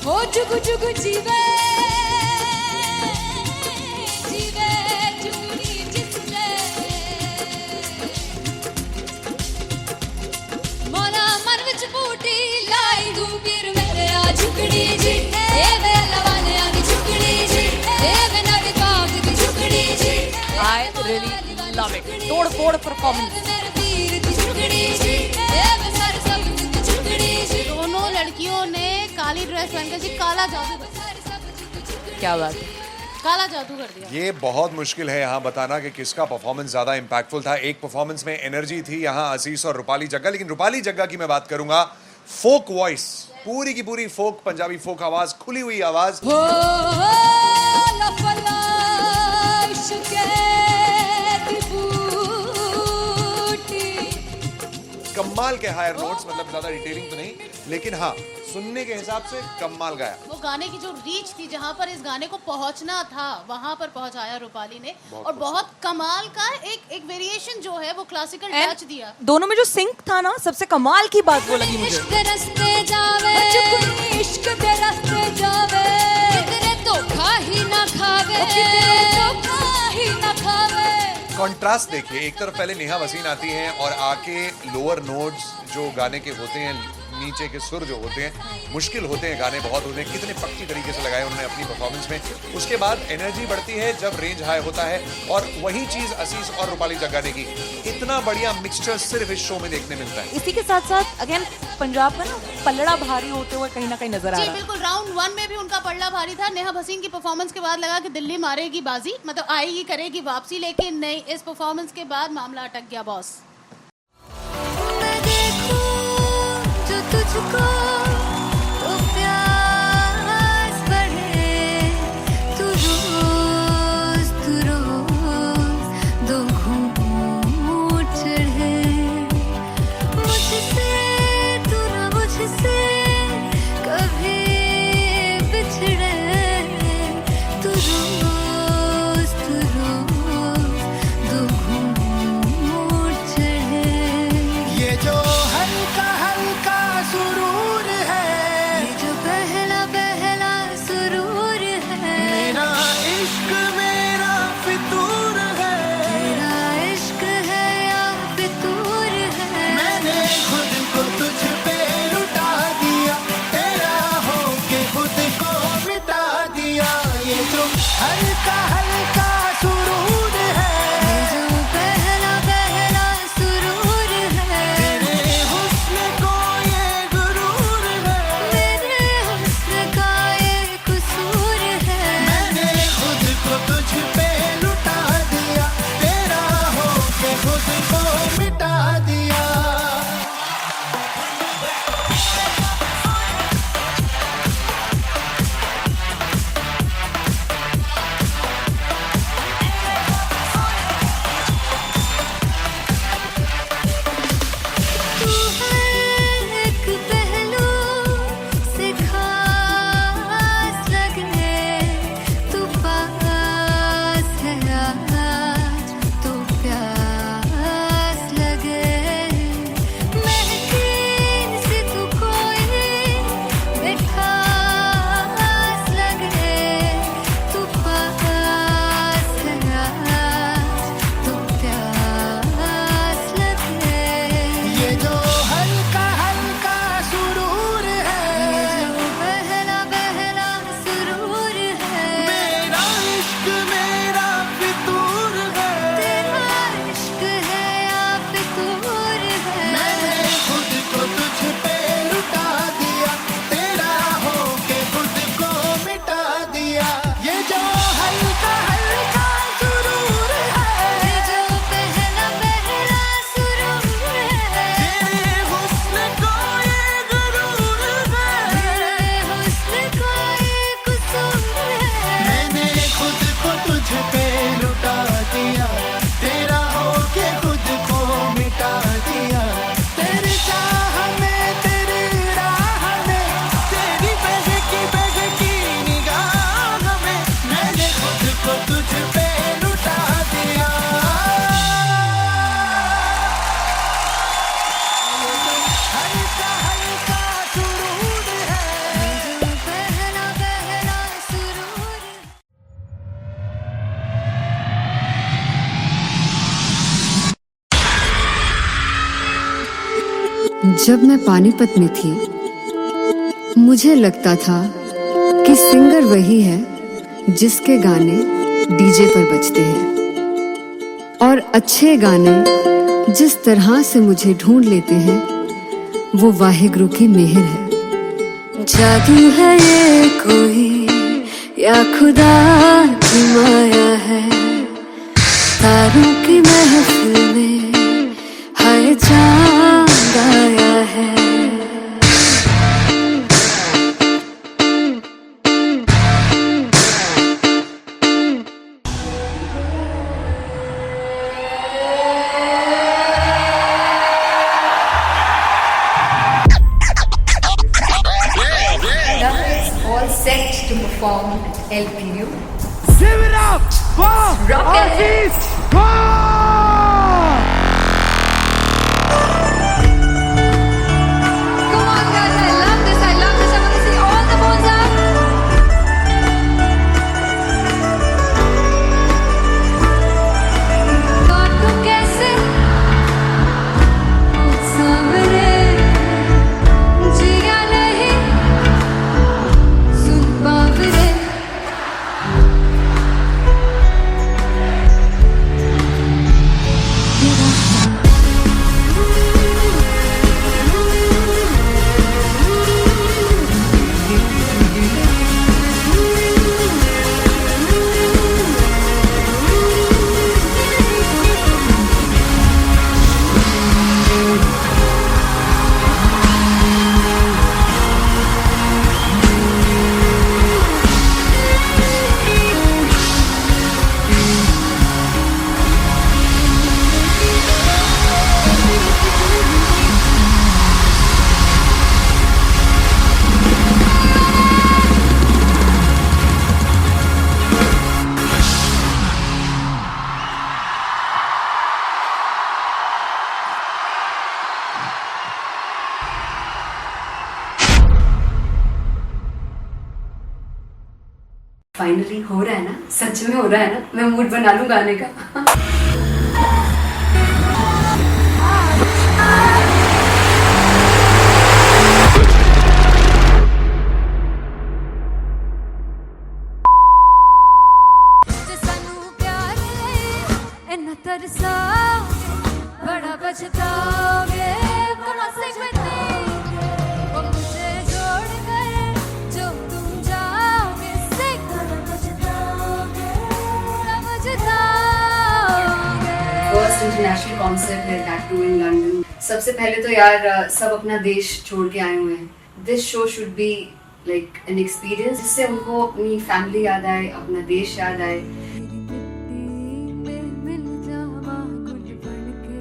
ओ जुगु जुगु जीवे जीवे जुगनी जिसले मोला मन विच बूटी लाई दूबीर मेरे आ झुकड़ी जी ए वे लवाने आनी झुकड़ी जी ए वे नवी बाग दी झुकड़ी जी I really love it. तोड़ फोड़ परफॉर्मेंस। दोनों लड़कियों ने काली ड्रेस पहनकर जी काला जादू कर क्या बात है। काला जादू कर दिया। ये बहुत मुश्किल है यहाँ बताना कि किसका परफॉर्मेंस ज्यादा इंपैक्टफुल था। एक परफॉर्मेंस में एनर्जी थी यहाँ असीस और रूपाली जग्गा, लेकिन रूपाली जग्गा की मैं बात करूंगा फोक वॉइस, पूरी की पूरी फोक, पंजाबी फोक आवाज, खुली हुई आवाज। कमाल के हायर नोट्स, मतलब ज्यादा डिटेलिंग तो नहीं, लेकिन हाँ सुनने के हिसाब से कमाल गाया। वो गाने की जो रीच थी, जहाँ पर इस गाने को पहुंचना था वहां पर पहुंचाया रूपाली ने, और बहुत कमाल का एक वेरिएशन जो है वो क्लासिकल टच दिया। दोनों में जो सिंक था ना, सबसे कमाल की बात वो लगी मुझे। इश्क दे रस्ते जावे इश्क दे रस्ते जावे कितने धोखा ही ना खावे कितने धोखा ही ना खावे। कॉन्ट्रास्ट देखिए, एक तरफ पहले नेहा वसीन आती हैं और आके लोअर नोट्स जो गाने के होते हैं, नीचे के सुर जो होते हैं, मुश्किल होते हैं, गाने बहुत होते हैं, कितने पक्की तरीके से लगाए उन्होंने अपनी परफॉर्मेंस में। उसके बाद एनर्जी बढ़ती है जब रेंज हाई होता है, और वही चीज असीस और रूपाली जग्गा ने की। इतना बढ़िया मिक्सचर सिर्फ इस शो में देखने मिलता है। इसी के साथ साथ अगेन पंजाब का ना पलड़ा भारी होते हुए कहीं ना कहीं नजर आ जी रहा है। बिल्कुल, राउंड 1 में भी उनका पल्ला भारी था। नेहा भसीन की परफॉर्मेंस के बाद लगा कि दिल्ली मारेगी बाजी, मतलब आएगी करेगी वापसी, लेकिन नहीं, इस परफॉर्मेंस के बाद मामला अटक गया बॉस। मैं देखूं जो तुझको तो प्यास बढ़े, तू रोज दो घूंट चढ़े, मुझसे तू ना मुझसे कभी बिछड़े, तू रोज दो घूंट चढ़े। जब मैं पानीपत में थी, मुझे लगता था कि सिंगर वही है जिसके गाने डीजे पर बजते हैं, और अच्छे गाने जिस तरह से मुझे ढूंढ लेते हैं वो वाहिगुरु की मेहर है। जादू है ये कोई या खुदा की माया है, तारों की महफिल में हाय चांद आया है। All set to perform at LPU. Give it up for Rocket. Aziz Khan! Come on guys, I love this, I love this. I want to see all the phones up. काटूं कैसे सावरे, जिया नहीं सुन बावरे। फाइनली हो रहा है ना, सच में हो रहा है ना, मैं मूड बना लूं गाने का। सानू प्यार इन्ना तरसा बड़ा पछताओगे, कौन से वो मुझे जोड़ कर जो तुम जाओगे, से बड़ा पछताओगे, फर्स्ट इंटरनेशनल कॉन्सर्ट है, दैट टू इन लंदन। सबसे पहले तो यार सब अपना देश छोड़ के आए हुए हैं। This show should be like an experience, जिससे उनको अपनी फैमिली याद आए, अपना देश याद आए। मिल जावा गुल बनके,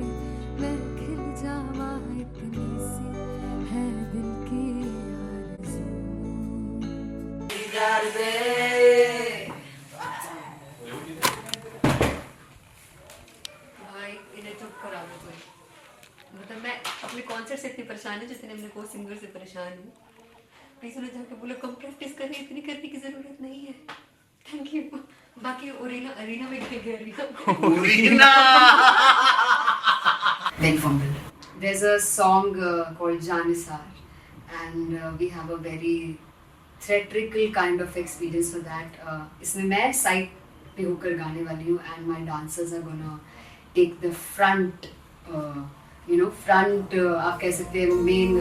मैं खिल जावा इतनी सी है दिल की आरज़ू। भाई इन्हें चुप करा दो कोई। मतलब मैं अपने कॉन्सर्ट से इतनी परेशान हूँ जितने अपने को सिंगर से परेशान हूँ। प्लीज उन्हें जाके बोलो कम प्रैक्टिस करनी, इतनी करने की जरूरत नहीं है। Thank you. बाकी अरीना में गए arena Then fumble. There's a song called Janisar, and we have a very theatrical kind of experience for that. इसमें मैं साइड पे होकर गाने वाली हूँ, and my dancers are gonna take the front, front आप कह सकते हैं main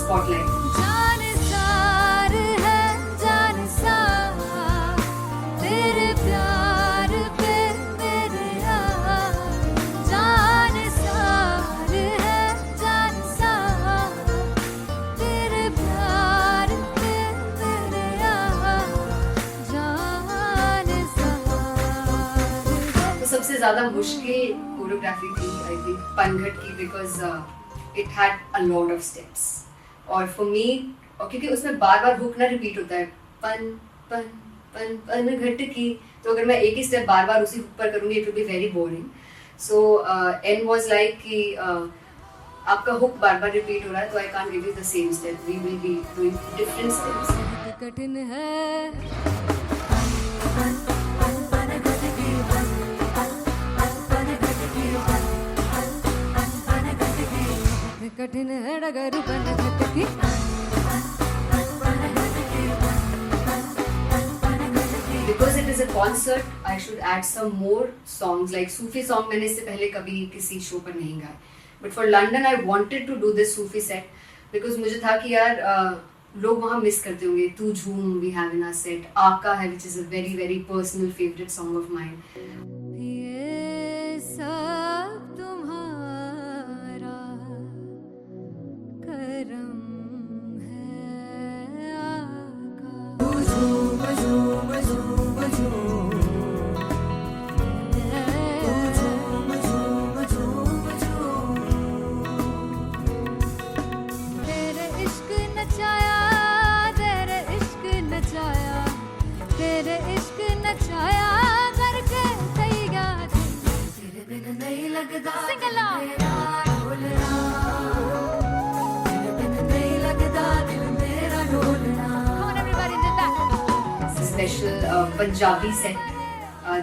spotlight. जानसार है जानसार, तेरे प्यार पे मेरे यार। जानसार है जानसार, तेरे प्यार पे मेरे यार। जानसार है। तो सबसे ज़्यादा मुश्किल कोरियोग्राफी थी आई थिंक पनघट की, because it had a lot of steps. और फॉर मी, और क्योंकि उसमें बार बार हुक ना रिपीट होता है, पन पन पन पन घट की, तो अगर मैं एक ही स्टेप बार बार उसी हुक पर करूँगी it will be very boring. So N was like कि आपका हुक बार बार रिपीट हो रहा है, तो I can't give you the same step, we will be doing different steps. कठिन है कठिन है डगर बन घटकी Because it is a concert, I should add some more songs like Sufi song. मैंने इससे पहले कभी किसी शो पर नहीं गाया. But for London, I wanted to do this Sufi set because मुझे था कि यार लोग वहाँ मिस करते होंगे. तू झूम we have in our set. आका है which is a very very personal favorite song of mine. ये सब तुम्हारा करम है आका झूम झूम झूम झूम झूम झूम झूम झूम तेरे इश्क नचाया तेरे इश्क नचाया तेरे इश्क नचाया करके तैयार तेरे बिन नहीं लगता सिंगला ढोलना तेरे बिन नहीं लगता दिल मेरा ढोलना. Come on everybody did that. Special Punjabi set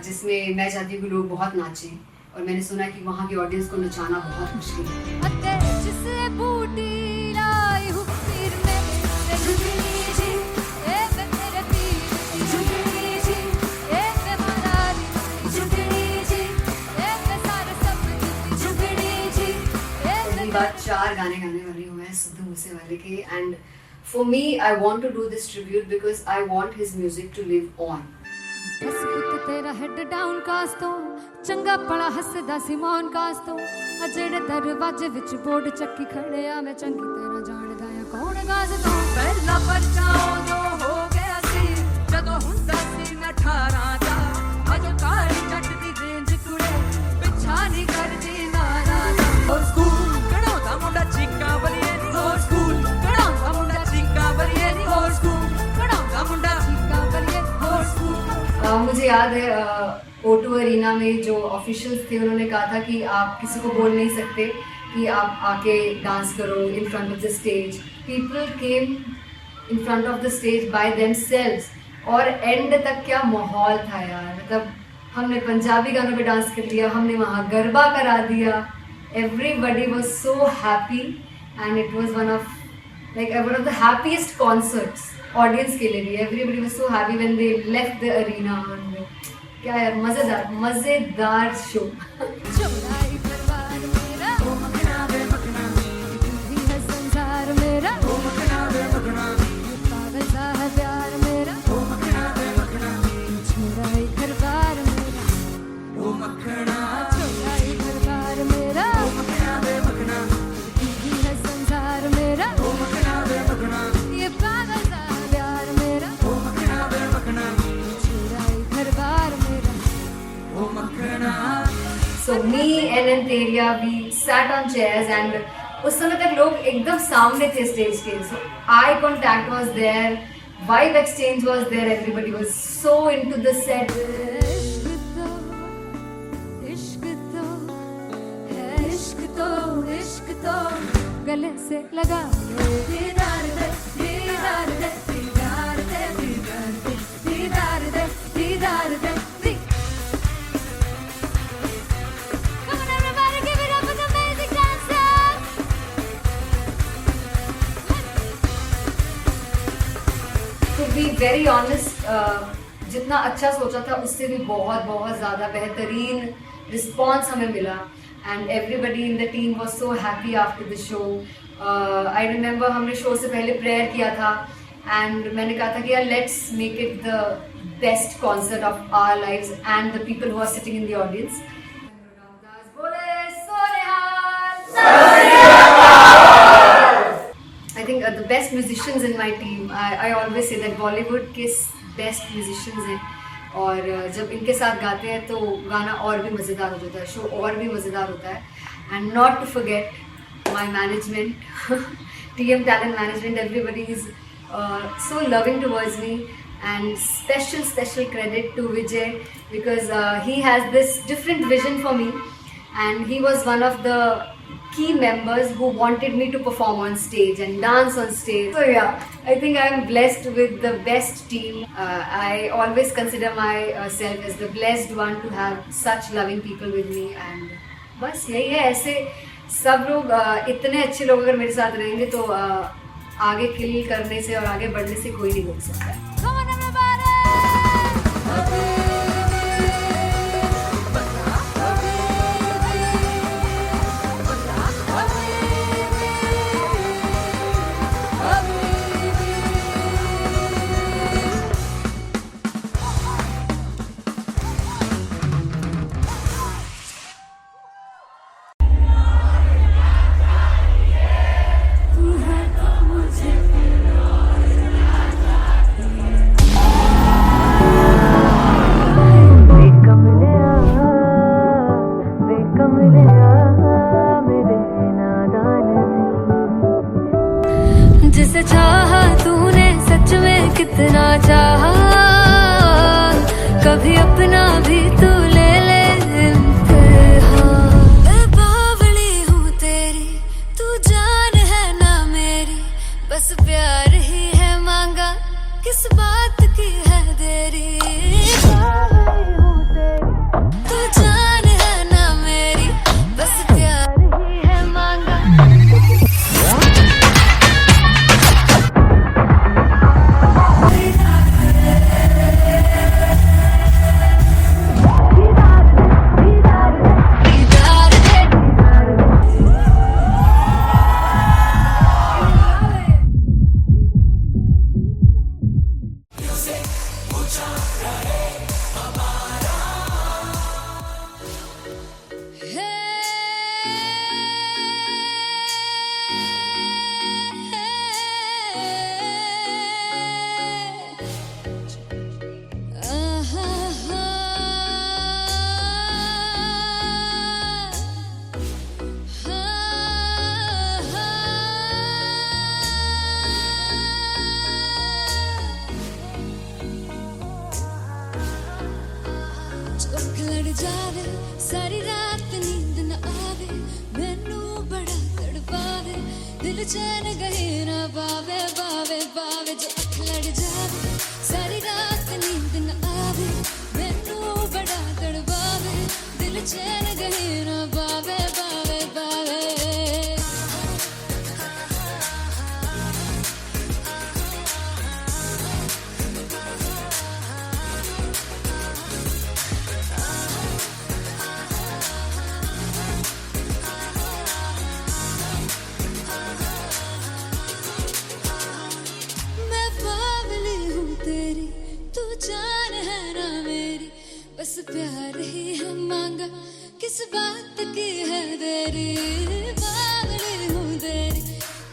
जिसमें मैं चाहती हूँ कि लोग बहुत नाचें और मैंने सुना कि वहाँ की ऑडियंस को नचाना बहुत मुश्किल है. अते जिसे बूटी लाई हूँ पीर में झुकनी जी ए वे मेरे पीर झुकनी जी ए वे मरारी झुकनी जी ए वे सारे सब झुकनी जी ए पहली बार 4 गाने गाने वाली हूँ मैं सिद्धू मूसेवाले के. And for me I want to do this tribute because I want his music to live on. बस पुत तेरा हेड डाउन कास तो चंगा पड़ा हसदा सिमोन कास तो अजड़े दरवाजे विच बोर्ड चक्की खड़े आ मैं चंगी तेरा जानदा या कौन गाज तो पहला बच्चा जो हो गया सी जदों हुंदा सी मैं 18 दा अज काली जट दी रेंज कुड़े पिछा नहीं करदी नाराज और स्कूल कढ़ाउंदा मुंडा चीका बलिए नी और स्कूल कढ़ाउंदा मुंडा चीका बलिए नी और स्कूल कढ़ाउंदा मुंडा चीका बलिए और स्कूल. मुझे याद है O2 अरीना में जो ऑफिशियल्स थे उन्होंने कहा था कि आप किसी को बोल नहीं सकते कि आप आके डांस करो in front of the stage. People came in front of the stage by themselves और एंड तक क्या माहौल था यार. मतलब हमने पंजाबी गानों पे डांस कर लिया, हमने वहाँ गरबा करा दिया. Everybody was so happy and it was one of the happiest concerts audience के लिए भी. Everybody was so happy when they left the arena. क्या यार मजेदार शो. चौड़ाई परिवार मेरा ओ मखना बे मखना तू ही है संसार मेरा ओ मखना बे मखना पागल सा है प्यार मेरा ओ मखना बे मखना चौड़ाई परिवार मेरा ओ मखना चौड़ाई परिवार मेरा ओ मखना बे मखना तू ही है संसार मेरा ओ मखना बे मखना ये पागल सा है प्यार मेरा ओ मखना बे मखना चौड़ाई परिवार मेरा. So me and Anteria, we sat on chairs and उस समय तक लोग एकदम सामने थे स्टेज के. So eye contact was there, vibe exchange was there, everybody was so into the set. इश्क तो गले से लगा दीदार दे दीदार दे दीदार दे दीदार दे दीदार दे. Come on everybody, give it up for the amazing dancers. To be very honest, जितना अच्छा सोचा था उससे भी बहुत ज़्यादा बेहतरीन रिस्पॉन्स हमें मिला. And everybody in the team was so happy after the show. I remember हमने शो से पहले प्रेयर किया था and मैंने कहा था कि यार let's make it the best concert of our lives and the people who are sitting in the audience. I think the best musicians in my team. I always say that Bollywood के best musicians हैं और जब इनके साथ गाते हैं तो गाना और भी मज़ेदार हो जाता है, शो और भी मज़ेदार होता है. And not to forget my management, TM Talent Management, everybody is so loving towards me. And special credit to Vijay because he has this different vision for me and he was one of the key members who wanted me to perform on stage and dance on stage. So yeah, I think I'm blessed with the best team. I always consider myself as the blessed one to have such loving people with me and बस यही है. ऐसे सब लोग इतने अच्छे लोग अगर मेरे साथ रहेंगे तो आगे किल करने से और आगे बढ़ने से कोई नहीं रोक सकता है। Come on everybody! जिसे चाहा तूने सच में कितना चाहा, कभी अपना भी तू ले ले इम्तिहान। मैं बावली हूँ तेरी, तू जान है ना मेरी, बस प्यार ही है मांगा, किस बात की है देरी। बावली हूँ तेरी, तू जान है ना मेरी, बस प्यार ही है मांगा। जावे सारी रात नींद न आवे, मैनू बड़ा तड़पावे, दिल चैन गहे ना पावे, पावे पावे। जो अख लड़ जावे सारी रात नींद न आवे, मैनू बड़ा तड़पावे, दिल चैन गहे ना पावे, पावे पावे। जान है ना मेरी, बस प्यार ही है मांगा, किस बात की है देरी। बावली हूँ तेरी,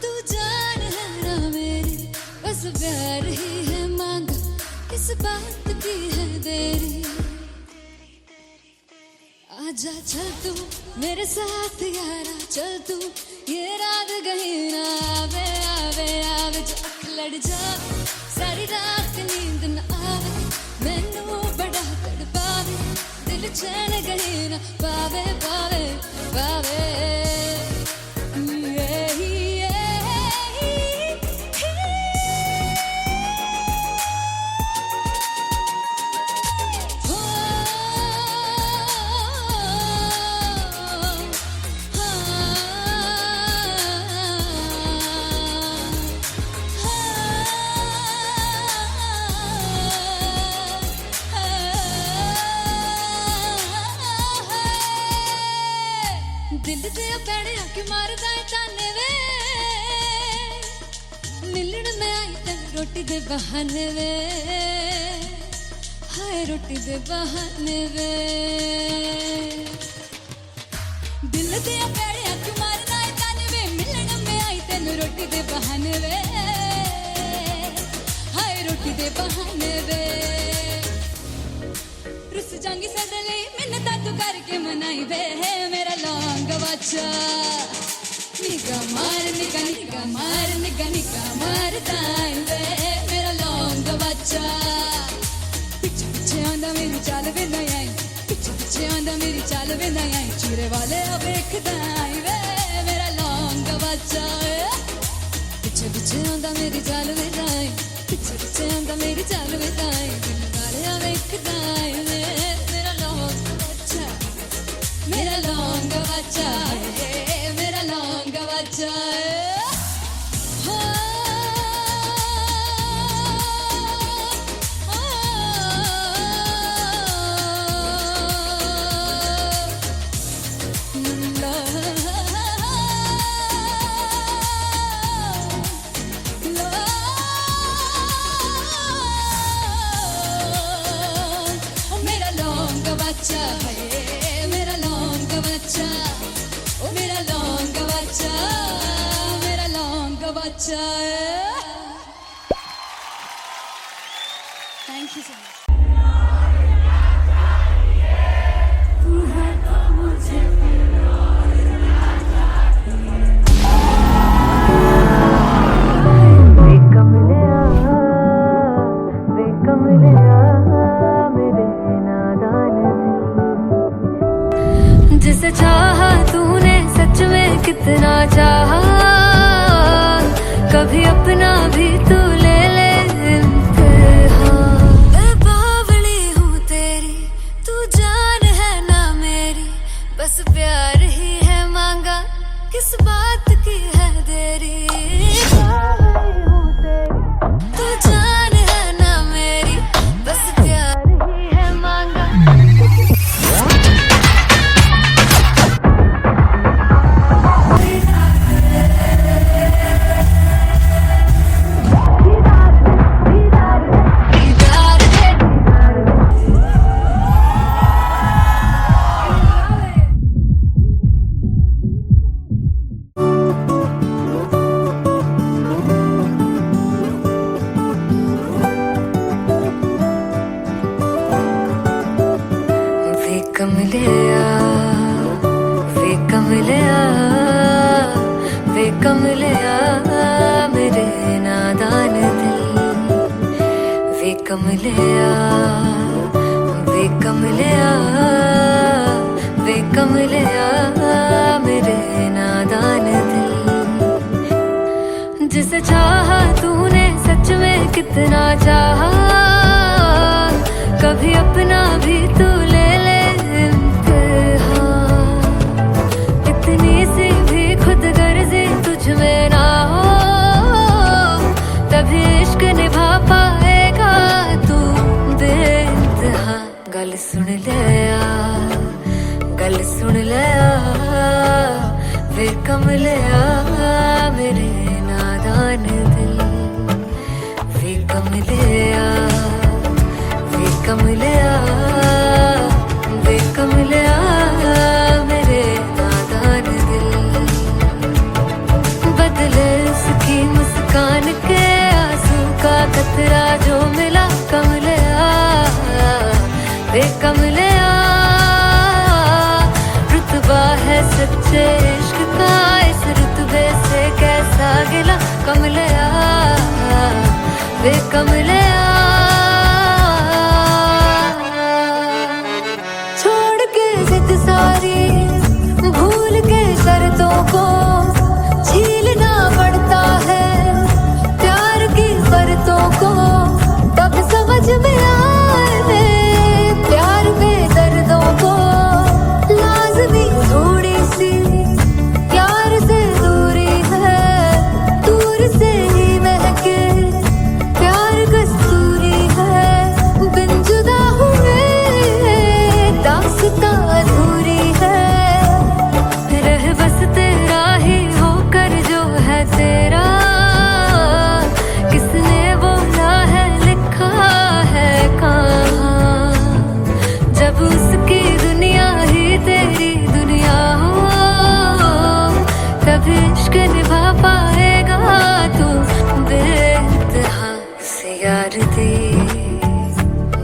तू जान है ना मेरी, बस प्यार ही है मांगा, किस बात की है देरी। आजा चल तू मेरे साथ यारा, चल तू ये रात गही ना आवे, आवे आवे। जो अख लड़ जावे सारी रात नींद न आवे, मैनू बड़ा तड़पावे, दिल चैन गही ना पावे, पावे पावे। दिल दे पैड़े आके मारदा है ताने वे, मिलन में आई तेन रोटी दे बहाने वे, हाय रोटी दे बहाने वे। दिल दे पैड़े आके मारदा है ताने वे, मिलन में आई तेन रोटी दे बहाने वे, हाय रोटी दे बहाने वे। रुस जांगी सदले मिन्नता तू करके मनाई वे, मेरा लौंग बच्चा निगा मार, निगा निगा मार, निगा निगा मारता वे, मेरा लौंग बच्चा। पिछे पिछे आंदा मेरी चाल वे ना आई, पिछे पिछे आंदा मेरी चाल वे ना आई, चूरे वाले वेखदा वे, मेरा लौंग बच्चा। पिछे पिछे आंदा मेरी चाल वे ना आई, पिछे पिछे आंदा मेरी चाल वे ना आई, दिल वाले वेखदा वे, मेरा लौंग बच्चा, मेरा लौंग बच्चा है, मेरा बच्चा थैंक यू सो मच। जिसे चाहा तूने सच में कितना चाहा, कभी अपना भी तू ले ले इम्तिहान। मैं बावली हूँ तेरी, तू जान है ना मेरी, बस प्यार ही है मांगा, किस बात की है देरी। बावली हूँ तेरी, तू जान है ना मेरी, बस प्यार ही है मांगा। वे कमलिया मेरे नादान दिल, वे कमलिया, वे कमलिया, वे कमलिया मेरे नादान दिल। जिसे चाहा तूने सच में कितना चाहा, कभी अपना भी तू ले ले इम्तिहान। इतनी सी भी खुद गर्जी तुझ में ना हो, तभी इश्क निभा पाएगा तू बेइंतहा। गल सुन ले आ, गल सुन ले आ, वे कमलिया मेरे नादान दिल, वे कमलिया, वे कमलिया, वे कमलिया मेरे नादान दिल। बदले उसकी मुस्कान के आंसू का कतरा जो मिला कमलिया, वे कमलिया। रुतबा है सच्चे इश्क का, इस रुतबे से कैसा गिला कमलिया, वे कमलिया। छोड़ के जिद सारी, भूल के शर्तों को, झीलना पड़ता है प्यार की शर्तों को। तब समझ में आए प्यार में दर्दों को, लाज़मी थोड़ी सी प्यार से दूरी है, दूर से ही महके प्यार कस्तूरी है। बिन जुदा हुए दास्तां अधूरी है, रह बस तेरा ही होकर जो है तेरा। किसने बोला है लिखा है कहाँ, जब उसकी दुनिया ही तेरी दुनिया हो, तभी इश्क निभा पाएगा तू बेइंतहा। से यार दी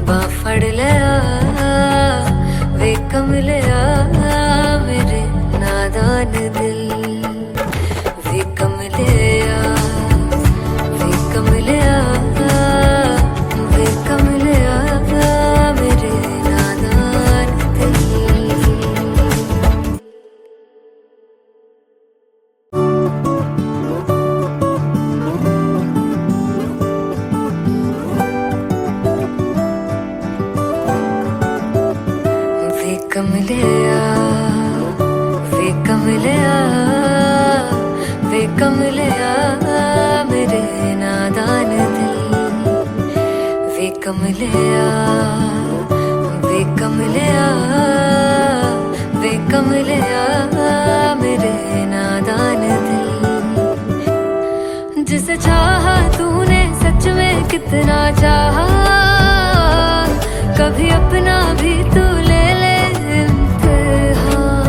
बाफड़ लिया, वे कमलिया मेरे नादान दिल, वे कमलिया, वे कमलिया, वे कमलिया मेरे नादान दिल। वे कमलिया, वे कमलिया, वे कमलिया मेरे नादान दिल, वे कमलिया, वे कमलिया, वे कमलिया मेरे नादान दिल। जिसे चाहा तूने सच में कितना चाहा, कभी अपना भी तू ले ले इम्तिहान।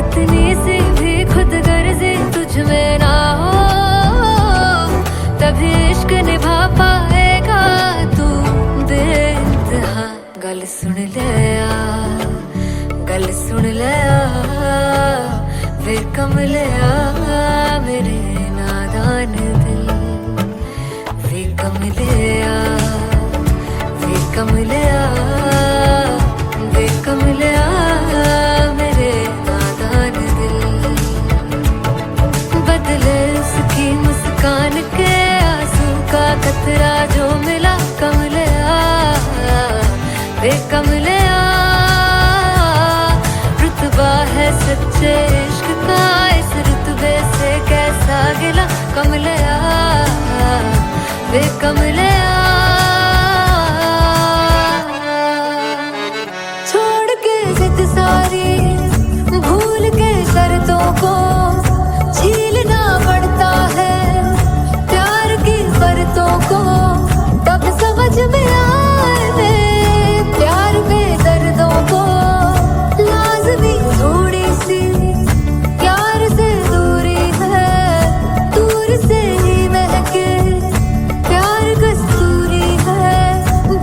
इतनी सी भी खुद गर्जी तुझ में ना हो, कमलिया मेरे नादान दिल, वे कमलिया, वे कमलिया, वे कमलिया मेरे नादान दिल। बदले उसकी मुस्कान के आंसू का कतरा जो मिला कमलिया, वे कमलिया। रुतबा है सच्चे इश्क का इस रुतबे से कैसा गिला कमलिया, वे कमलिया। छोड़ के जिद सारी भूल के शर्तों को झीलना पड़ता है प्यार की शर्तों को, तब समझ में आए प्यार में दर्दों को। लाज़मी थोड़ी सी प्यार से दूरी है, दूर से ही महके प्यार कस्तूरी है।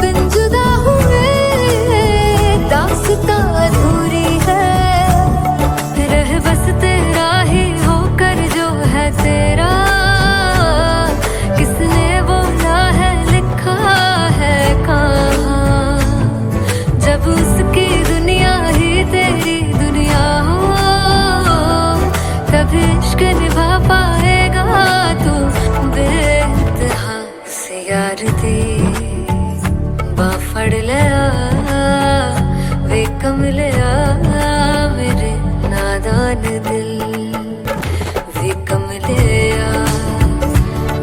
बिन जुदा हुए दास्तां अधूरी है, रह बस तेरा ही होकर जो है तेरा। किसने बोला है लिखा है कहाँ, जब उसकी दुनिया ही तेरी दुनिया हो, तब इश्क निभा पाएगा तू बेइंतहा से यार दी बाफड़ लिया, वे कमलिया मेरे नादान दिल, वे कमलिया,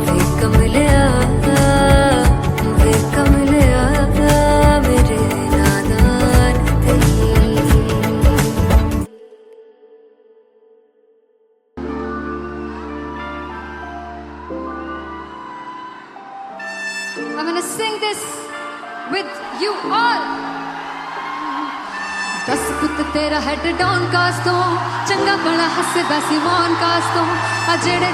वे कमलिया, वे कमलिया मेरे नादान दिल। I'm gonna sing this with you all. दस पुत तेरा हेड डाउन कास तो चंगा बड़ा हसदा सी मौन कास तो आ जेड़े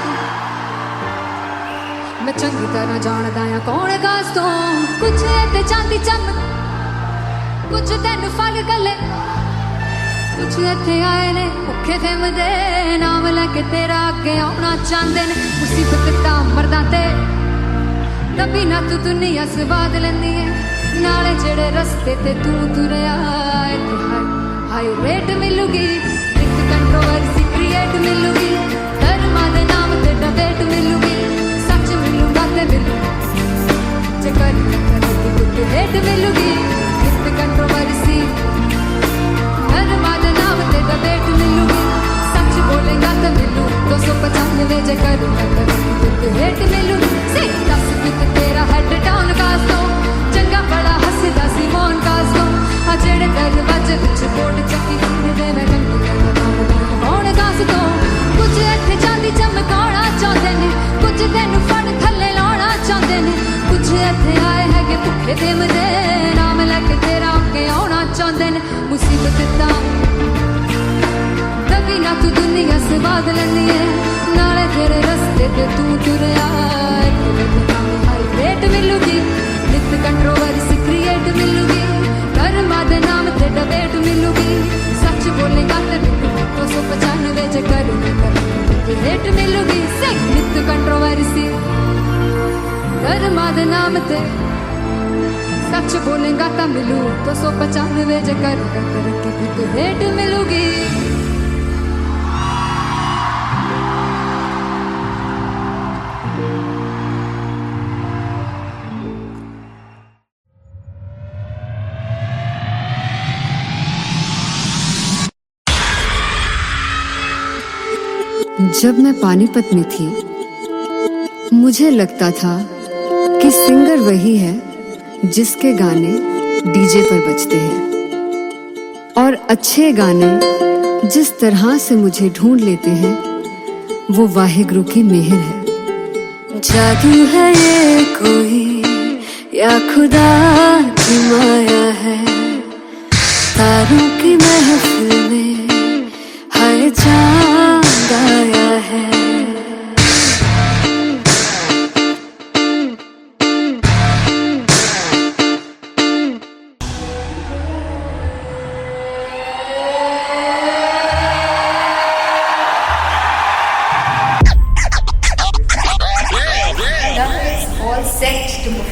मैं चंगी तरह जानदा आ कौन कास तो। कुछ ते चांदी चम कुछ तेन फल गले, कुछ इत्थे आए ने भुखे फिमदे नाम लैके तेरा अगे आउणा चाहंदे ने। मुसीबत ता मरदा ते तभी ना तू दुनिया स्वाद लैंदी है, नाले जेड़े रस्ते ते तू तुरया हाई रेट मिलूगी, एक कंट्रोवर्सी क्रिएट मिलूगी, धर्मा दे नाम ते डिबेट मिलूगी। सच मिलूगा ते मिलू जे कर कुछ हेट मिलूगी, एक कंट्रोवर्सी धर्मा दे नाम ते डिबेट मिलूगी। सच बोलेगा तो मिलू 295 जे कर कुछ हेट मिलूगी। से दस कुछ तेरा हेड डाउन कास तो चंगा बड़ा हसदा सी मौन कास तो आ जेड़े दरवाजे विच बोर्ड चक्की दे मैं कौन कास तो। कुछ इत्थे चांदी चमकाउणा चाहंदे ने, कुछ तेनू फड़ थल्ले लाउणा चाहंदे ने। कुछ इत्थे आए हैगे भुखे देमदे नाम लैके तेरा अगे आउणा चाहंदे ने। मुसीबत दा तभी ना तू दुनिया स्वाद लैंदी है, नाले तेरे रस्ते ते तू तुरया हाई रेट मिलूगी, नित कंट्रोवर्सी क्रिएट मिलूगी, धर्मा दे नाम ते डिबेट मिलूगी। सच बोलेगा ते मिलू 295 जे कर हेट मिलूगी। से नित कंट्रोवर्सी धर्मा दे नाम ते सच बोलेगा ता मिलू 295 जे कर हेट मिलूगी। जब मैं पानीपत में थी मुझे लगता था कि सिंगर वही है जिसके गाने डीजे पर बजते हैं, और अच्छे गाने जिस तरह से मुझे ढूंढ लेते हैं वो वाहिगुरु की मेहर है। जादू है ये कोई या खुदा की माया है, तारों की महफिल में हर चांद आया है।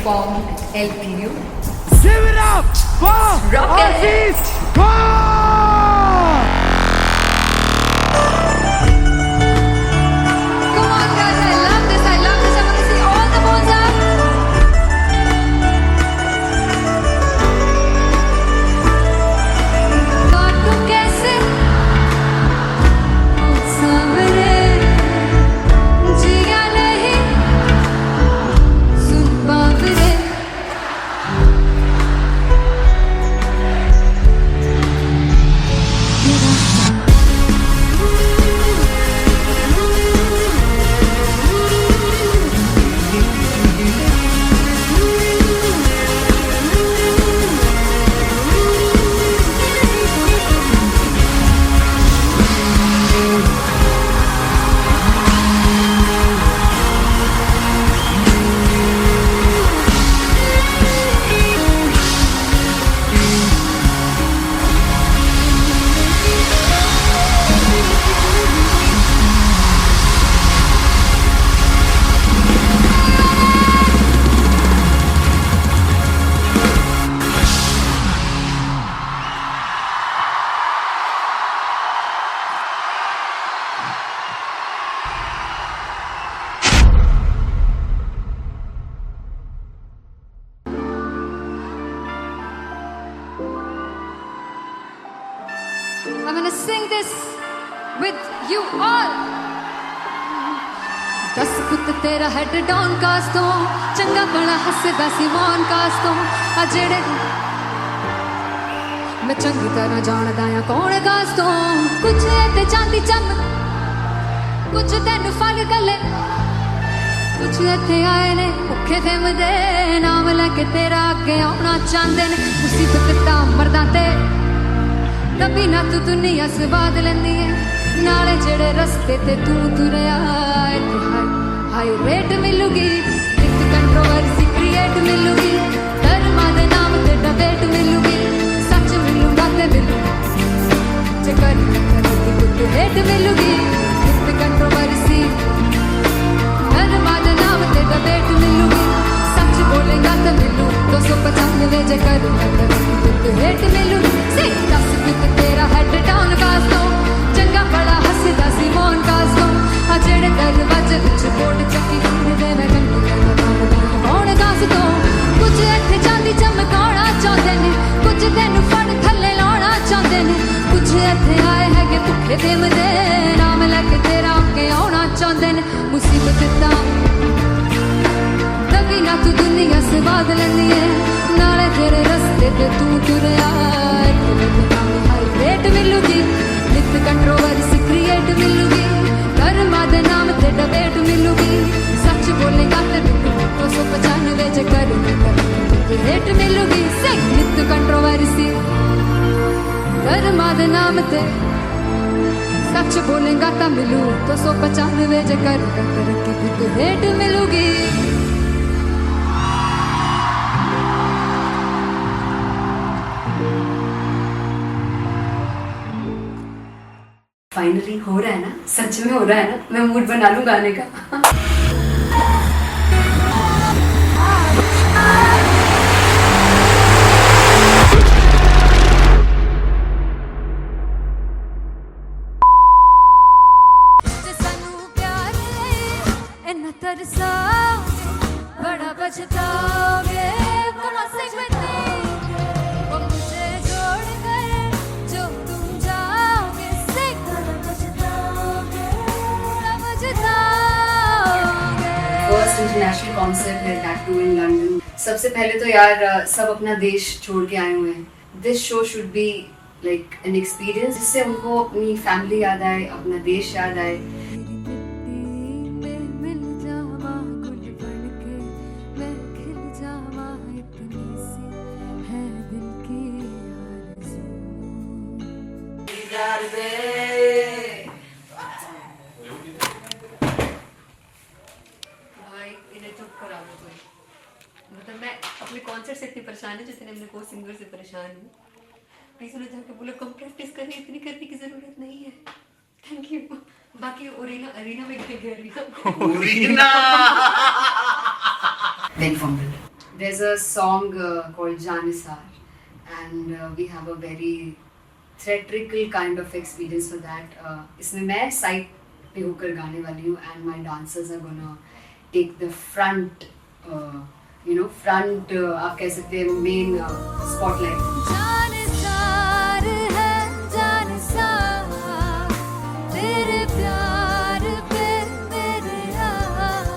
perform at LPU. Give it up for Rocket. Aziz Khan! Come on, guys, I love this. I love this. I want to see all the balls up. काटूं कैसे सामने जिया नहीं सुन बाबरे I'm gonna sing this with you all. दस पुत तेरा head down cast तो चंगा बड़ा हसदा सी मॉन cast तो आ जेड़े मैं चंगी तरह जानदा आ कौन कास्ट तो कुछ ते चांदी चम कुछ तेन फल गले कुछ इत्थे आए ने भुखे फिमदे नाम लैके तेरा अगे आउणा चाहंदे ने मुसीबत दा मरदा ते कभी ना तू दुनिया स्वाद लेंदी है नाले जेड़े रस्ते ते तू तुरया इत्थे हाई रेट मिलूगी एक कंट्रोवर्सी क्रिएट मिलूगी धर्मा दे नाम ते डिबेट मिलूगी सच मिलूगा ते मिलू जे करी कुछ रेट मिलूगी एक कंट्रोवर्सी धर्मा दे नाम ते डिबेट मिलूगी सच बोलेगा तो मिलू 295 जे करूंगा तो रेट मिलूगी से 10 फिट तेरा हेड डाउन कास्ट तो चंगा बड़ा हसदा सी मौन कास्ट तो आ जेड़े दरवाजे विच बोर्ड चक्की दे मैं गंदी मौन कास्ट तो कुछ इत्थे चांदी चमकाउणा चाहंदे ने कुछ तैनू फड़ थल्ले लाउणा चाहंदे ने कुछ इत्थे आए हैगे भुखे फिमदे नाम लैके तेरा अगे आउणा चाहंदे ने मुसीबत दा कभी ना तू दुनिया स्वाद लेंदी है नाले तेरे रस्ते ते तू तुरया हाई रेट मिलूगी नित कंट्रोवर्सी क्रिएट मिलूगी धर्मा दे नाम ते डिबेट मिलूगी सच बोलेगा ते 295 जे करूंगा रेट मिलूगी से नित कंट्रोवर्सी धर्मा दे नाम ते सच बोलेगा ता मिलू 295 जे करूंगा तरक्की तो रेट मिलूगी फाइनली हो रहा है ना, सच में हो रहा है ना, मैं मूड बना लूं गाने का। बड़ा पछताओगे मुझे जोड़ कर जो तुम जाओगे फर्स्ट इंटरनेशनल कॉन्सर्ट है दैट टू इन लंदन। सबसे पहले तो यार सब अपना देश छोड़ के आए हुए हैं। This show should be like an experience जिससे उनको अपनी फैमिली याद आए, अपना देश याद आए। मतलब मैं अपने कॉन्सर्ट से इतनी परेशान हूँ जितने अपने को सिंगर से परेशान हूँ। प्लीज उन्हें जाके बोलो कम प्रैक्टिस करनी, इतनी करने की जरूरत नहीं है। Thank you. बाकी अरीना में गए arena there's a song called Janisar, and we have a very theatrical kind of experience for that. इसमें मैं side पे होकर गाने वाली हूँ, and my dancers are gonna take the front, front आप कह सकते हैं main spotlight. जानसार है जानसार तेरे प्यार पे मेरे जानसार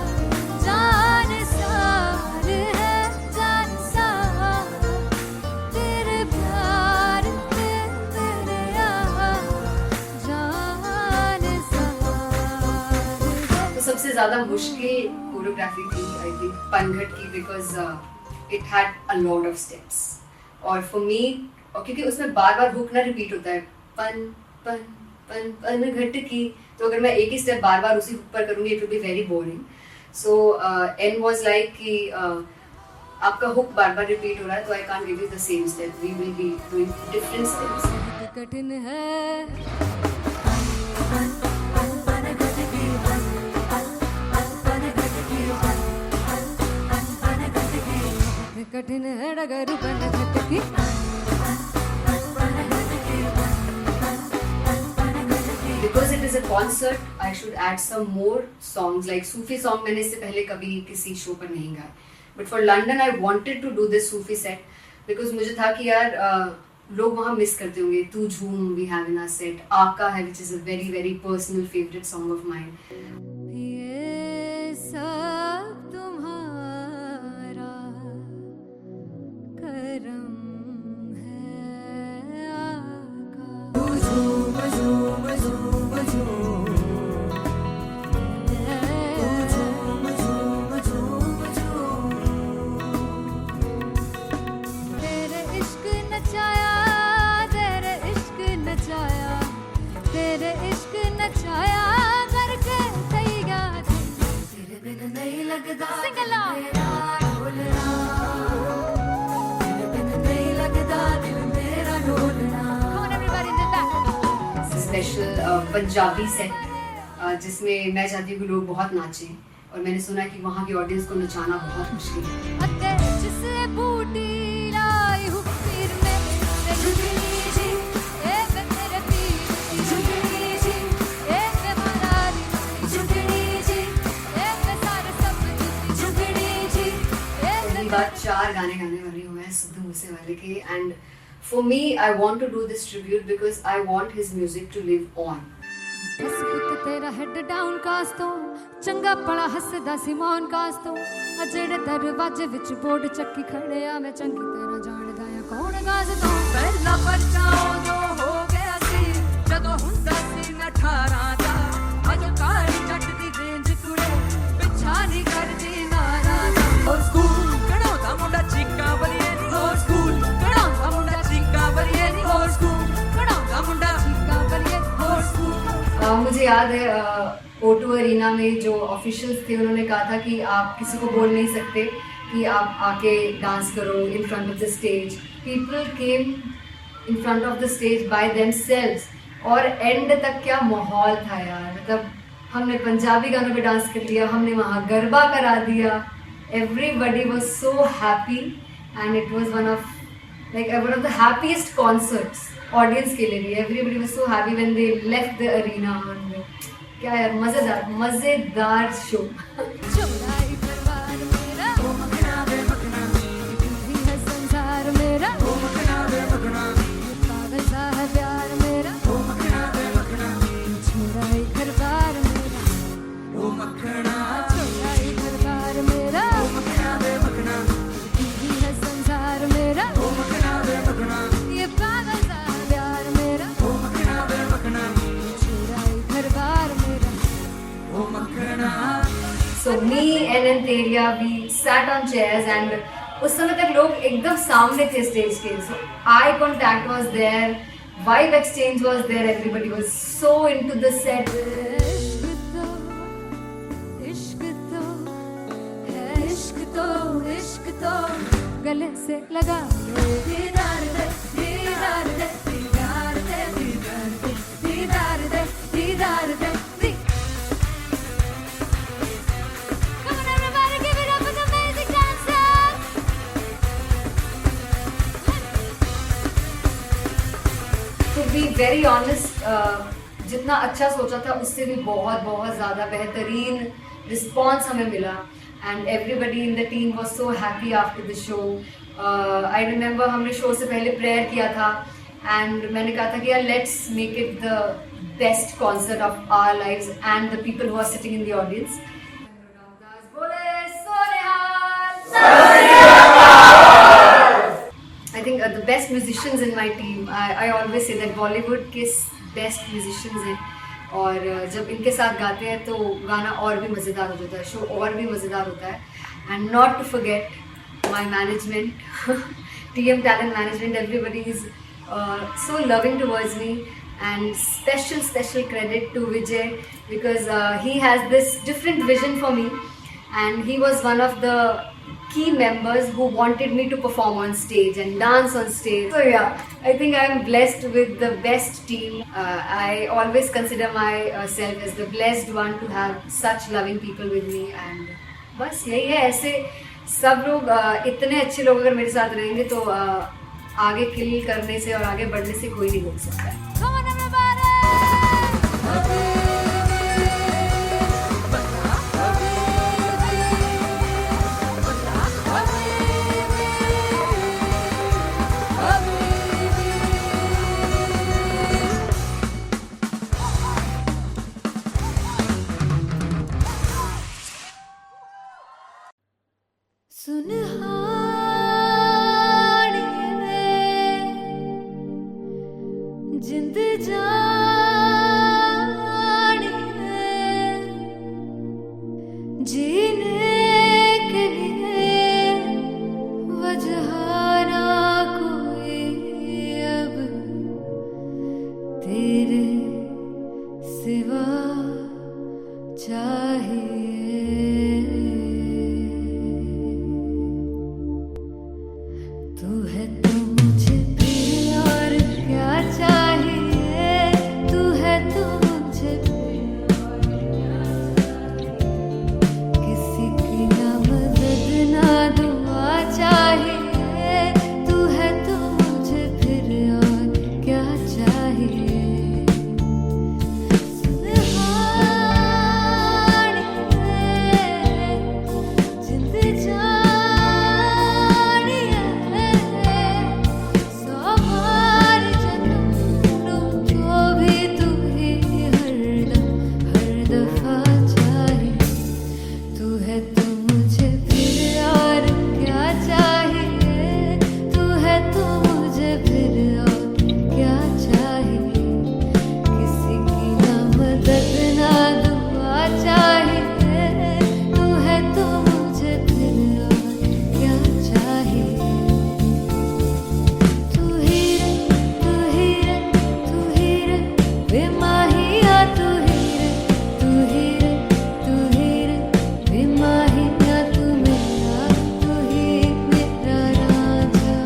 है जानसार तेरे प्यार पे मेरे जानसार। तो सबसे ज़्यादा मुश्किल कोरियोग्राफी थी आई थिंक पनघट की, because it had a lot of steps, और फॉर मी, और क्योंकि उसमें बार बार हुक ना रिपीट होता है, पन पन पन पनघट की, तो अगर मैं एक ही स्टेप बार बार उसी हुक पर करूँगी it will be very boring. So N was like कि आपका हुक बार बार रिपीट हो रहा है, तो I can't give you the same step, we will be doing different steps. कठिन है कठिन है डगर पनघट की. Because it is a concert, I should add some more songs, like Sufi song मैंने इससे पहले कभी किसी शो पर नहीं गाया. But for London I wanted to do this Sufi set because मुझे था कि यार लोग वहाँ मिस करते होंगे. तू झूम we have in our set, आका है which is a very very personal favorite song of mine. ये सब तुम्हारा करम है आका. झूम झूम झूम झूम झूम झूम झूम तेरे इश्क नचाया तेरे इश्क नचाया तेरे इश्क नचाया करके तैयार तेरे बिन नहीं लगता सिंगला ढोलना तेरे बिन नहीं लगता दिल मेरा ढोलना. Come on everybody do that. Special Punjabi set जिसमें मैं चाहती हूँ कि लोग बहुत नाचें, और मैंने सुना कि वहाँ की ऑडियंस को नचाना बहुत मुश्किल है. अते जिसे बूटी लाई हूँ पीर में झुकनी जी ए मैं तेरे पीर की झुकनी जी ए मैं मरारी झुकनी जी ए मैं सारे सब झुकनी जी ए पहली बार 4 गाने गाने वाली हूँ मैं सिद्धू मूसेवाले के, and for me I want to do this tribute because I want his music to live on. बस पुत तेरा हेड डाउन कास तो चंगा पड़ा हसदा सिमोन कास तो अजेड़े दरवाजे विच बोर्ड चक्की खड़े आ मैं चंगी तरह जानदा आ कौन गाज तो ਪਹਿਲਾ ਬੱਚਾ ਉਦੋਂ ਹੋ ਗਿਆ ਸੀ ਜਦੋਂ ਹੁੰਦਾ ਸੀ ਮੈਂ 18 ਦਾ ਅਜੋ ਕਾਲੀ ਜੱਟ ਦੀ ਰੇਂਜ ਕੁੜੇ ਪਿੱਛਾ ਨਹੀਂ ਕਰਦੀ ਨਾਰਾ ਦਾ. ਹੋਰ ਸਕੂਲ ਕਢਾਉਂਦਾ ਮੁੰਡਾ ਚੀਕਾਂ ਬਲੀਏ ਨੀ ਹੋਰ ਸਕੂਲ ਕਢਾਉਂਦਾ ਮੁੰਡਾ ਚੀਕਾਂ ਬਲੀਏ ਨੀ ਹੋਰ ਸਕੂਲ ਕਢਾਉਂਦਾ ਮੁੰਡਾ ਚੀਕਾਂ ਬਲੀਏ ਹੋਰ ਸਕੂਲ. मुझे याद है O2 अरीना में जो ऑफिशियल्स थे उन्होंने कहा था कि आप किसी को बोल नहीं सकते कि आप आके डांस करो in front of the stage. People came in front of the stage by themselves, और एंड तक क्या माहौल था यार. मतलब हमने पंजाबी गानों पे डांस कर लिया, हमने वहाँ गरबा करा दिया. Everybody was so happy and it was one of the happiest concerts audience के लिए भी. Everybody was so happy when they left the arena. क्या यार मजेदार शो. चौड़ाई परिवार मेरा ओ मखना बे मखना भी है संसार मेरा ओ मखना बे मखना पागल सा है प्यार मेरा ओ मखना बे मखना चौड़ाई परिवार मेरा ओ मखना चौड़ाई परिवार मेरा ओ मखना बे मखना भी है संसार मेरा ओ मखना बे मखना ये पागल सा है प्यार मेरा ओ मखना बे मखना चौड़ाई परिवार मेरा. So me and Anteria, we sat on chairs and उस समय तक लोग एकदम सामने थे स्टेज के. So eye contact was there, vibe exchange was there, everybody was so into the set. इश्क तो गले से लगा दीदार दे दीदार दे दीदार दे दीदार दे दीदार दे. Come on everybody, give it up for the amazing dancers. Very honest, जितना अच्छा सोचा था उससे भी बहुत बहुत ज़्यादा बेहतरीन रिस्पॉन्स हमें मिला and everybody in the team was so happy after the show. I remember हमने शो से पहले प्रेयर किया था एंड मैंने कहा था कि यार let's make it the best concert of our lives and the people who are sitting in the audience. I think the best musicians in my team. I always say that Bollywood के best musicians हैं और जब इनके साथ गाते हैं तो गाना और भी मज़ेदार हो जाता है, शो और भी मज़ेदार होता है. And not to forget my management, TM Talent Management. Everybody is so loving towards me and special credit to Vijay because he has this different vision for me and he was one of the key members who wanted me to perform on stage and dance on stage. So yeah, I think I am blessed with the best team. I always consider myself as the blessed one to have such loving people with me and बस यही है. ऐसे सब लोग इतने अच्छे लोग अगर मेरे साथ रहेंगे तो आगे किल करने से और आगे बढ़ने से कोई नहीं रोक सकता है. जिंद जान जीने के लिए वजह ना कोई अब तेरे सिवा चाहिए. तू है तो मुझे फिर और क्या चाहिए. तू है तो मुझे फिर और क्या चाहिए. किसी की ना मदद ना दुआ चाहिए. तू है तो मुझे फिर और क्या चाहिए. सुनहानी जिंद जानी सौ बार जन्म लूं तो भी तू ही हरदम हर दफा चाहिए. तू है तो मुझे फिर और क्या चाहिए. तू है तो मुझे फिर और क्या चाहिए. किसी की ना मदद ना दुआ चाहिए. तू है तो मुझे फिर और क्या चाहिए. तू ही रे तू ही रे तू ही रे बेमाहिया. तू ही रे तू ही रे तू ही रे बेमाहिया. तू मेरा तू ही मेरा राजा.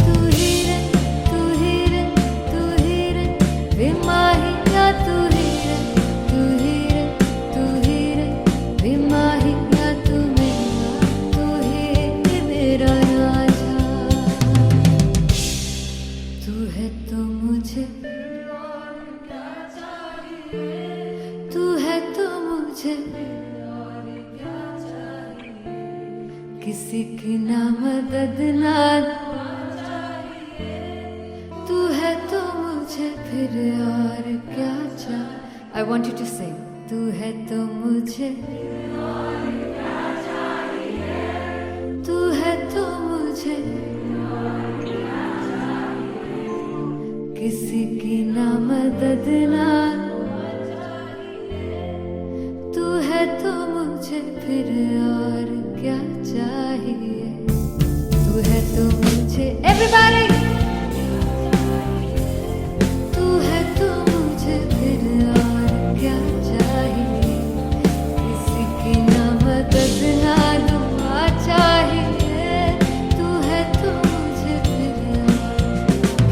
तू ही रे तू ही रे तू ही रे बेमाहिया. तू ही रे तू ही रे तू ही रे बेमाहिया. तू मेरा तू ही मेरा राजा. तू है तो मुझे और क्या चाहिए. तू है तो मुझे और क्या चाहिए. किसी की ना मदद ना दुआ चाहिए. तू है तो मुझे फिर और क्या चाहिए. I want you to sing. तू है तो मुझे और क्या चाहिए. तू है तो मुझे किसी की ना मदद ना तू है तो मुझे फिर और क्या चाहिए. तू है तो मुझे everybody. तू है तो मुझे फिर और क्या चाहिए. किसी की ना मदद ना दुआ चाहिए. तू है तो मुझे फिर और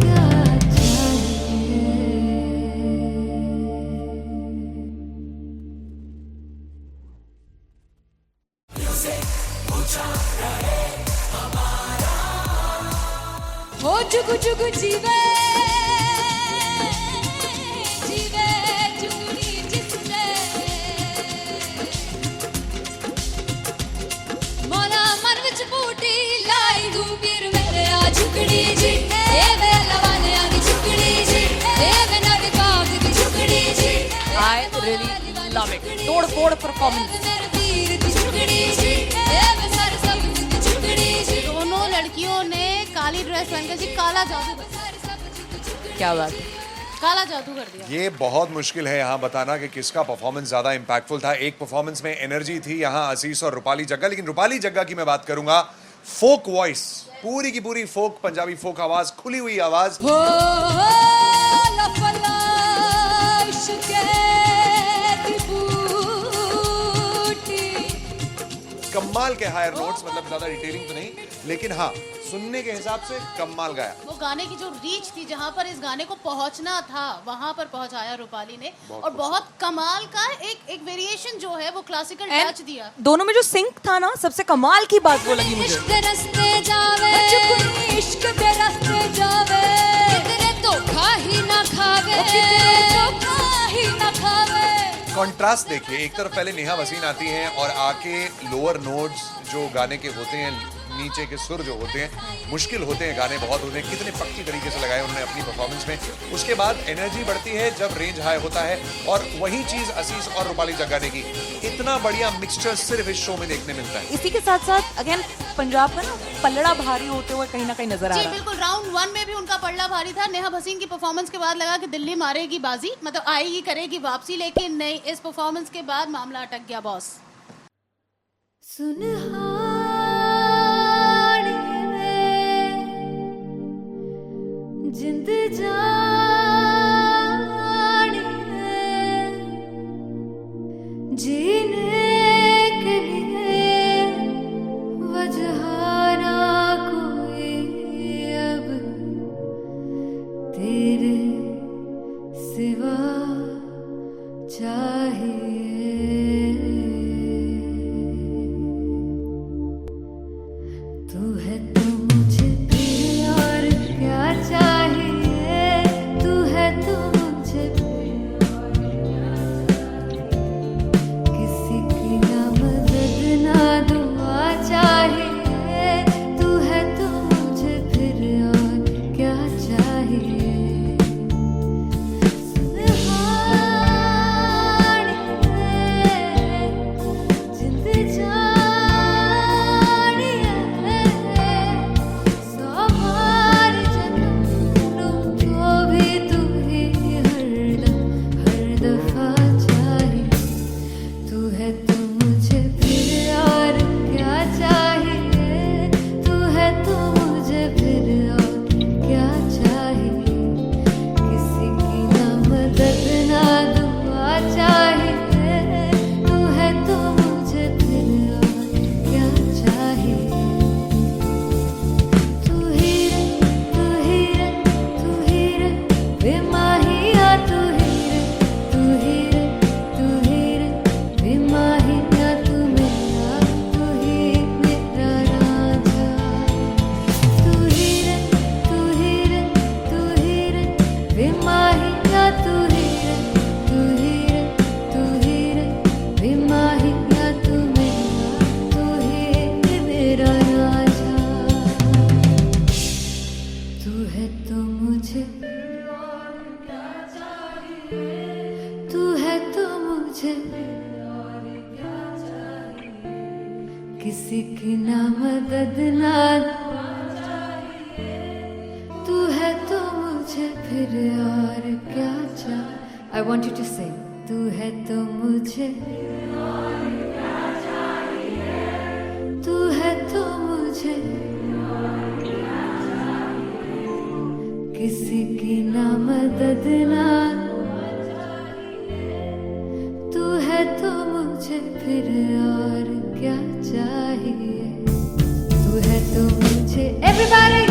क्या चाहिए. हो जुगु जुगु जीवे झुकड़ी जी ए मेरे लवाने आगी झुकड़ी जी ए मेरे नदी बाग की झुकड़ी जी I really love it. तोड़-फोड़ performance. मेरे वीर की झुकड़ी जी ए मेरे सारे सब की झुकड़ी जी दोनों लड़कियों ने काली ड्रेस पहनकर जी काला जादू क्या बात है. काला जादू कर दिया। ये बहुत मुश्किल है यहाँ बताना कि किसका परफॉर्मेंस ज्यादा इंपैक्टफुल था। एक परफॉर्मेंस में एनर्जी थी यहाँ असीस और रूपाली जग्गा, लेकिन रूपाली जग्गा की मैं बात करूंगा फोक वॉइस, पूरी की पूरी फोक, पंजाबी फोक आवाज, खुली हुई आवाज। हो लफला इश्क़े की बूटी कमाल के हायर नोट्स, मतलब ज्यादा डिटेलिंग तो नहीं, लेकिन हाँ सुनने के हिसाब से कमाल गाया। वो गाने की जो रीच थी, जहाँ पर इस गाने को पहुंचना था वहां पर पहुंचाया रूपाली ने, और बहुत कमाल का एक वेरिएशन जो है वो क्लासिकल टच दिया। दोनों में जो सिंक था ना, सबसे कमाल की बात वो लगी मुझे. इश्क रस्ते जावे इश्क दे रस्ते जावे कितने धोखा ही ना खावे धोखा ही ना खावे. कॉन्ट्रास्ट देखिए, एक तरफ पहले नेहा वसीन आती हैं और आके लोअर नोट्स जो गाने के होते हैं, नीचे के सुर जो होते हैं, मुश्किल होते हैं गाने बहुत होते हैं, कितने पक्की तरीके से लगाए उन्होंने अपनी परफॉर्मेंस में। उसके बाद एनर्जी बढ़ती है जब रेंज हाई होता है, और वही चीज असीस और रूपाली जग्गा ने की। इतना बढ़िया मिक्सचर सिर्फ इस शो में देखने मिलता है। इसी के साथ साथ अगेन पंजाब का ना पलड़ा भारी होते हुए कहीं ना कहीं नजर आ जी रहा है. बिल्कुल, राउंड 1 में भी उनका पलड़ा भारी था। नेहा भसीन की परफॉर्मेंस के बाद लगा कि दिल्ली मारेगी बाजी, मतलब आएगी करेगी वापसी, लेकिन नहीं, इस परफॉर्मेंस के बाद मामला अटक गया बॉस। जिंद जान है जीने के लिए वजह ना कोई अब तेरे सिवा चाहिए. तू है तो मुझे फिर और क्या चाहिए, तू है तो मुझे फिर और क्या चाहिए. किसी की ना मदद ना दुआ चाहिए, तू है तो मुझे फिर और क्या चाहिए. सुनहानी है जिंद जानी है सौ बार जन्म लूं तो भी तू ही हरदम हर दफा चाहिए. तू है तो मुझे फिर और क्या चाहिए, तू है तो मुझे फिर और क्या चाहिए. किसी की ना मदद ना दुआ चाहिए, तू है तो मुझे फिर और क्या चाहिए. तू ही रे तू ही रे तू ही रे बेमाहिया, तू ही रे तू ही रे तू ही रे बेमाहिया, तू मेरा तू ही मेरा राजा. तू ही रे तू ही रे तू ही रे बेमाहिया, तू ही रे तू ही रे तू ही रे बेमाहिया, तू मेरा तू ही मेरा राजा. तू है तो मुझे और क्या चाहिए, तू है तो मुझे और क्या चाहिए. किसी की ना मदद ना दुआ चाहिए, तू है तो मुझे फिर और क्या चाहिए. I want you to sing. तू है तो मुझे और क्या चाहिए, तू है तो मुझे किसी की ना मदद ना तू है तो मुझे फिर और क्या चाहिए. तू है तो मुझे everybody